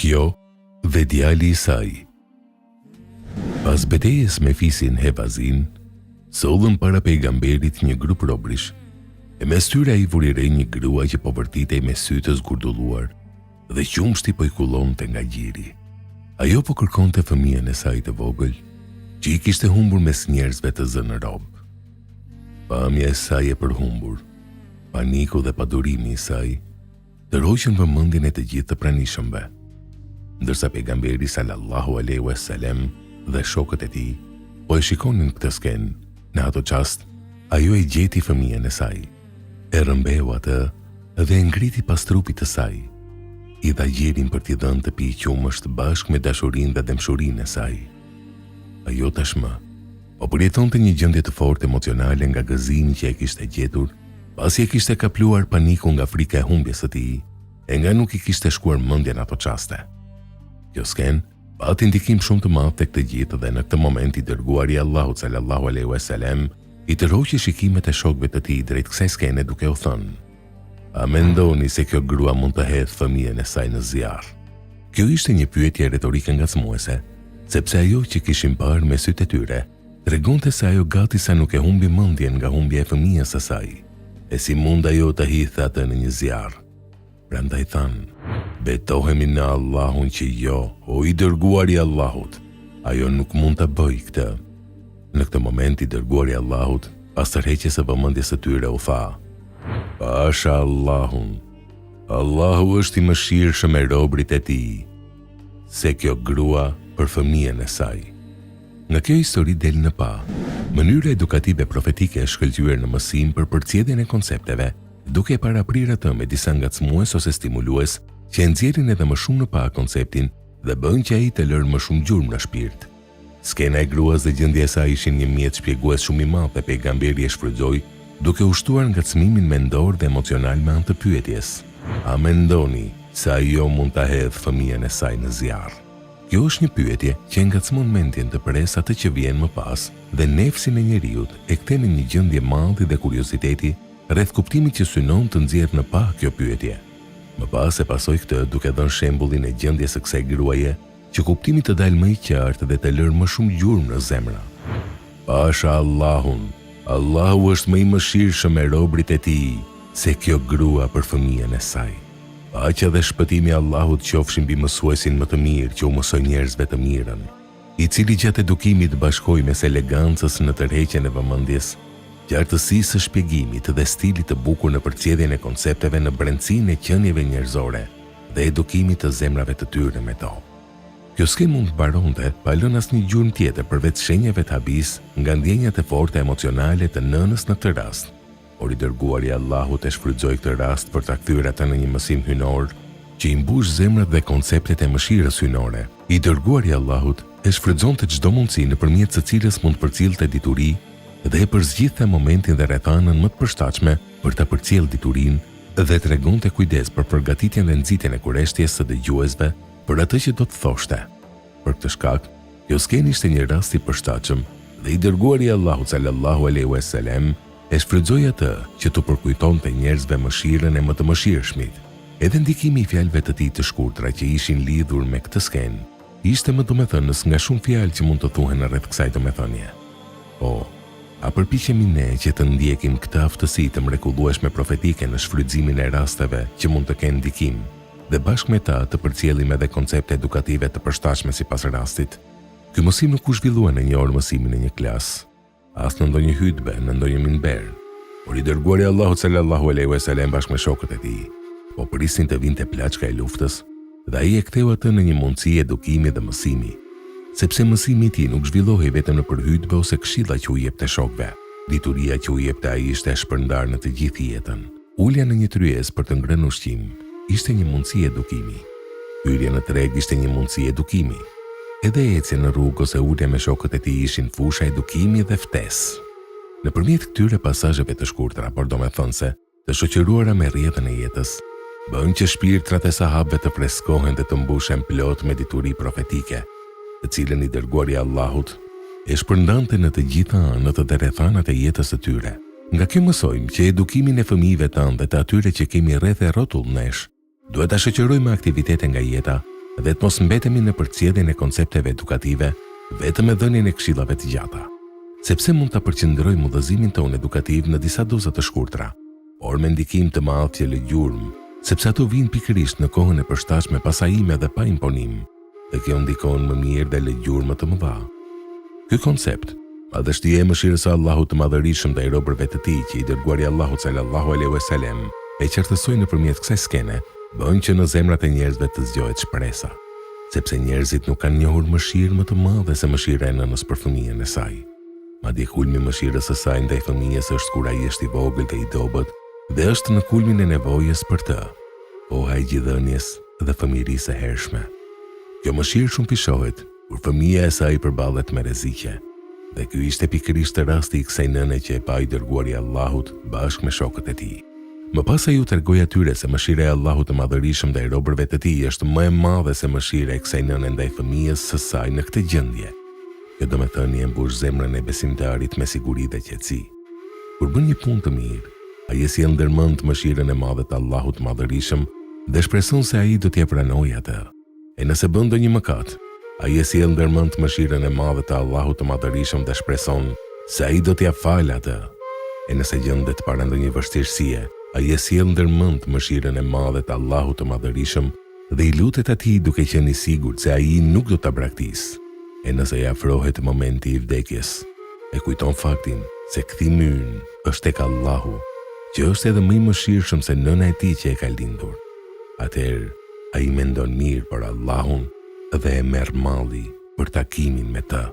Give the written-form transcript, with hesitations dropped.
Kjo dhe djali i saj. Pas betejës me fisin Hevazin, sollën para pejgamberit një grup robrish, e mes tyre ai vuri re një grua që po vërtitej me sy të zgurdulluar dhe qumshti po i kullonte nga gjiri. Ajo po kërkonte fëmijën e saj të vogël, që i kishte humbur mes njerëzve të zënë rob. Pamja e saj e përhumbur, paniku dhe padurimi i saj, tërhoqën vëmendjen e të gjithë të pranishëmve, ndërsa pejgamberi sallallahu alaihi wasallam dhe shokët e tij po e shikonin këtë skenë. Në ato çast, ajo e gjeti fëmijën e saj, e rrëmbeu atë dhe e ngriti pas trupit të saj, i dha gjerin për t'i dhënë të pijë qumësht bashkë me dashurinë dhe dëmshurinë e saj. Ajo tashmë po përjetonte një gjendje të fortë emocionale nga gëzimi që e kishte gjetur, pasi e kishte kapluar paniku nga frika e humbjes së tij, e nga nuk i kishte shkuar mendja në ato çaste. Kjo skenë pati ndikim shumë të madh tek të gjithë dhe në këtë moment i dërguari i Allahut sallallahu alaihi wasallam i tërhoqi shikimet e shokëve të tij drejt kësaj skene duke u thënë: "A mendoni se kjo grua mund të hedhë fëmijën e saj në zjarr?" Kjo ishte një pyetje retorike ngacmuese, sepse ajo që kishin parë me sytë e tyre tregonte se ajo gati sa nuk e humbi mendjen nga humbja e fëmijës së saj. E si mund ajo të hidhte atë në një zjarr? Prandaj thanë: "Betohemi në Allahun që jo, o i dërguari i Allahut, ajo nuk mund të bëjë këtë." Në këtë moment i dërguari i Allahut, pas tërheqjes së vëmendjes së tyre, u tha: "Pasha Allahun, Allahu është i mëshirshëm me robrit e tij, se kjo grua për fëmijën e saj." Nga kjo histori del në pa mënyra edukative profetike e shkëlqyer në mësim për përcjelljen e koncepteve, duke e paraprirë atë me disa ngacmues ose stimulues që e nxjerrin edhe më shumë në pa konceptin dhe bën që ai të lërë më shumë gjurmë në shpirt. Skena e gruas dhe gjendja e saj ishin një mjet shpjegues shumë i madh dhe pejgamberi e shfrytëzoi duke ushtuar ngacmimin mendor dhe emocional me anë të pyetjes: "A mendoni se ajo mund ta hedhë fëmijën e saj në zjarr?" Kjo është një pyetje që ngacmon mendjen të pres atë që vjen më pas dhe nefsin e njeriut e kthen në një gjendje mallti dhe kurioziteti rreth kuptimit që synon të nxjerrë në pa kjo pyetje. Më pas e pasoj këtë duke dhënë shembullin e gjendjes së kësaj gruaje që kuptimi të dalë më i qartë dhe të lërë më shumë gjurmë në zemra. Pasha Allahun, Allahu është më i mëshirshëm me robrit e tij se kjo grua për fëmijën e saj. Paqja dhe shpëtimi i Allahut qofshin mbi mësuesin më të mirë që u mësoi njerëzve të mirën, i cili gjatë edukimit bashkoi mes elegancës në tërheqjen e vëmendjes, qartësisë së shpjegimit dhe stilit të bukur në përcjelljen e koncepteve në brendësinë e qenieve njerëzore dhe edukimit të zemrave të tyre me to. Kjo skemë mund të mbaronte pa lënë asnjë gjurmë tjetër përveç shenjave të habis nga ndjenjat e forta emocionale të nënës në këtë rast. Por i dërguari i Allahut e shfrytëzoi këtë rast për ta kthyer atë në një mësim hynor që i mbush zemrat dhe konceptet e mëshirës hynore. I dërguari i Allahut e shfrytëzonte çdo mundësi nëpërmjet së cilës mund të përcjellte dituri dhe e përzgjidhte momentin dhe rrethanën më të përshtatshme për ta përcjellë diturinë dhe tregonte kujdes për përgatitjen dhe nxitjen e kurreshtjes së dëgjuesve për atë që do të thoshte. Për këtë shkak, kjo skenë ishte një rast i përshtatshëm dhe i dërguari i Allahut sallallahu alaihi wasallam e shfrytëzoi atë që të përkujtonte njerëzve mëshirën e më të mëshirshmit. Edhe ndikimi i fjalëve të tij të shkurtra që ishin lidhur me këtë skenë ishte më domethënës nga shumë fjalë që mund të thuhen rreth kësaj domethënie. Po, a përpiqemi ne që të ndjekim këtë aftësi të mrekullueshme profetike në shfrytëzimin e rasteve që mund të kenë ndikim dhe bashkë me ta të përcjellim edhe koncepte edukative të përshtatshme sipas rastit? Ky mësim nuk u zhvillua në një orë mësimi në një klasë, as në ndonjë hutbe, në ndonjë minber, por i dërguari Allahut sallallahu alaihi wasallam bashkë me shokët e tij po prisin të vinte plaçka e luftës dhe ai e ktheu atë në një mundësi edukimi dhe mësimi, sepse mësimi i tij nuk zhvillohej vetëm nëpër hutbe ose këshilla që u jepte shokëve. Dituria që u jepte ai ishte e shpërndarë në të gjithë jetën. Ulja në një tryezë për të ngrënë ushqim ishte një mundësi edukimi. Hyrja në treg ishte një mundësi edukimi. Edhe ecja në rrugë ose ulja me shokët e tij ishin fusha edukimi dhe ftesë. Nëpërmjet këtyre pasazheve të shkurtra, por domethënëse, të shoqëruara me rrjetën e jetës, bën që shpirtrat e sahabëve të freskohen dhe të mbushen plot me dituri profetike, të cilën i dërguari i Allahut e shpërndante në të gjitha anët dhe rrethanat e jetës së tyre. Nga kjo mësojmë që edukimin e fëmijëve tanë dhe të atyre që kemi rreth e rrotull nesh, duhet ta shoqërojmë me aktivitete nga jeta dhe të mos mbetemi në përcjelljen e koncepteve edukative vetëm me dhënien e këshillave të gjata, sepse mund ta përqendrojmë udhëzimin tonë edukativ në disa doza të shkurtra, por me ndikim të madh që lë gjurmë, sepse ato vijnë pikërisht në kohën e përshtatshme pasajime dhe pa imponim, dhe kjo ndikon më mirë dhe lë gjurmë të mëdha. Ky koncept, madhështia e mëshirës së Allahut të Madhërisëm ndaj robërve të Tij që i dërguari Allahu sallallahu alaihi wasallam e qartësoi nëpërmjet kësaj skene, bën që në zemrat e njerëzve të zgjohet shpresa, sepse njerëzit nuk kanë njohur mëshirë më të madhe se mëshira e nënës për fëmijën e saj. Madje kulmi i mëshirës së saj ndaj fëmijës është kur ai është i vogël dhe i dobët dhe është në kulmin e nevojës për të, koha e gjithënies dhe fëmirisë e hershme. Kjo mëshirë shumë pishohet kur fëmia e saj përballet me rreziqe, dhe ky ishte pikërisht rasti i kësaj nëne që e pa i dërguari Allahut bashkë me shokët e tij. Më pas ai u tregoi atyre se mëshira e Allahut të Madhërisëm ndaj robërve të Tij është më e madhe se mëshira e kësaj nëne ndaj fëmijës së saj në këtë gjendje. Kjo domethënie e mbush zemrën e besimtarit me siguri dhe qetësi. Kur bën një punë të mirë, ai e sjell ndërmend mëshirën e madhe të Allahut të Madhërisëm dhe shpreson se ai do t'ia pranojë atë. E nëse bën ndonjë mëkat, ai e sjell ndërmend mëshirën e madhe të Allahut të Madhërisëm dhe shpreson se ai do t'ia falë atë. E nëse gjendet para ndonjë vështirësie, ai e sjell ndërmend mëshirën e madhe të Allahut të Madhërisëm dhe i lutet atij duke qenë i sigurt se ai nuk do ta braktisë. E nëse i afrohet momenti i vdekjes, e kujton faktin se kthimi ynë është tek Allahu, që është edhe më i mëshirshëm se nëna e tij që e ka lindur. Atëherë ai mendon mirë për Allahun dhe e merr malli për takimin me të.